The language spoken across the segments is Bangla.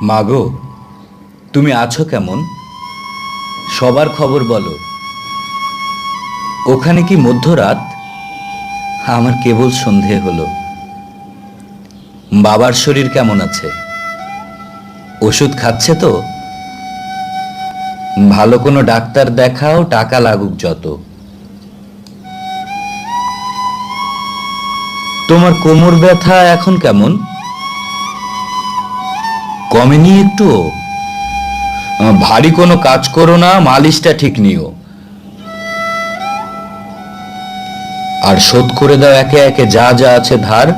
মাগো, তুমি আছো কেমন? সবার খবর বলো। ওখানে কি মধ্যরাত? আমার কেবল সন্ধে হলো। বাবার শরীর কেমন আছে? ওষুধ খাচ্ছে তো? ভালো কোনো ডাক্তার দেখাও, টাকা লাগুক যত। তোমার কোমর ব্যথা এখন কেমন? কমেনি একটুও? ভারী কোনো কাজ করো না, মালিশটা ঠিক নিও। আর শোধ করে দাও একে একে যা যা আছে ধার।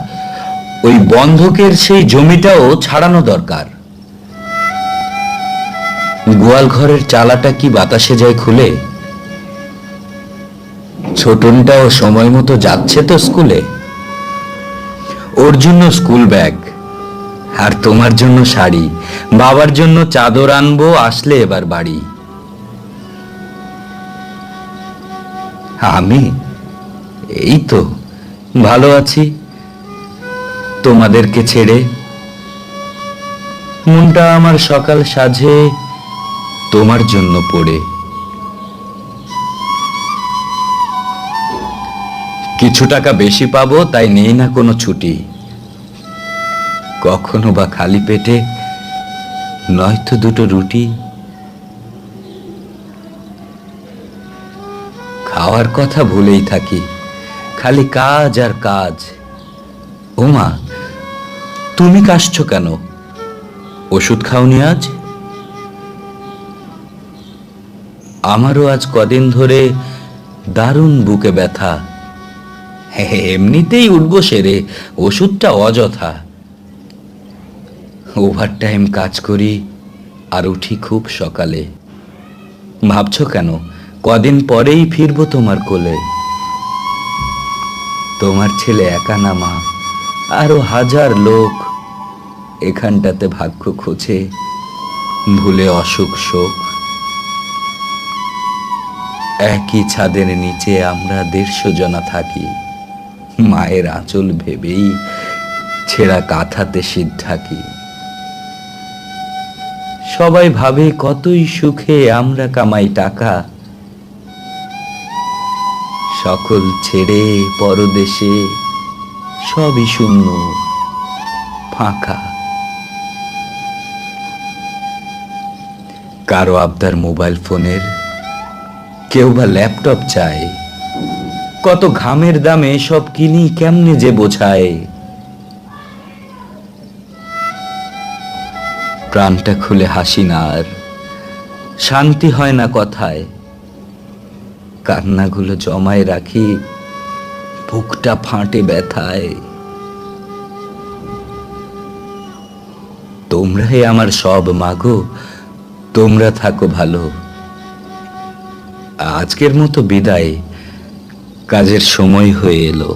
ওই বন্ধকের সেই জমিটাও ছাড়ানো দরকার। গোয়াল ঘরের চালাটা কি বাতাসে যায় খুলে? ছোটনটাও সময় মতো যাচ্ছে তো স্কুলে? ওর জন্য স্কুল ব্যাগ, আর তোমার জন্য শাড়ি, বাবার জন্য চাদর আনবো আসলে এবার বাড়ি। আমি এই তো ভালো আছি তোমাদেরকে ছেড়ে। মনটা আমার সকাল সাজে তোমার জন্য পড়ে। কিছু টাকা বেশি পাবো তাই নেই না কোনো ছুটি। কখনো বা খালি পেটে, নয়তো দুটো রুটি। খাওয়ার কথা ভুলেই থাকি, খালি কাজ আর কাজ। ওমা, তুমি কাশছো কেন? ওষুধ খাওনি আজ? আমারও আজ কদিন ধরে দারুণ বুকে ব্যথা। এমনিতেই উঠবো সেরে, ওষুধটা অযথা। ওভার টাইম কাজ করি আর উঠি খুব সকালে। ভাবছো কেন? কদিন পরেই ফিরবো তোমার কোলে। তোমার ছেলে একা না মা, আরো হাজার লোক এখানটাতে ভাগ্য খোঁজে, ভুলে অসুখ শোক। একই ছাদের নিচে আমরা 150 জনা থাকি, মায়ের আঁচল ভেবেই ছেঁড়া কাঁথাতে শীত ঢাকি। সবাই ভাবে কতই সুখে আমরা কামাই টাকা, সকল ছেড়ে পরদেশে সবই শূন্য ফাঁকা। কারো আবদার মোবাইল ফোনের, কেউ বা ল্যাপটপ চায়। কত ঘামের দামে সব কিনি কেমনে যে বোঝায়। প্রাণটা খুলে হাসি না আর, শান্তি হয় না কথায়। কান্নাগুলো জমায় রাখি, বুকটা ফাটে ব্যথায়। তোমরাই আমার সব মাগো, তোমরা থাকো ভালো। আজকের মতো বিদায়, কাজের সময় হয়ে এলো।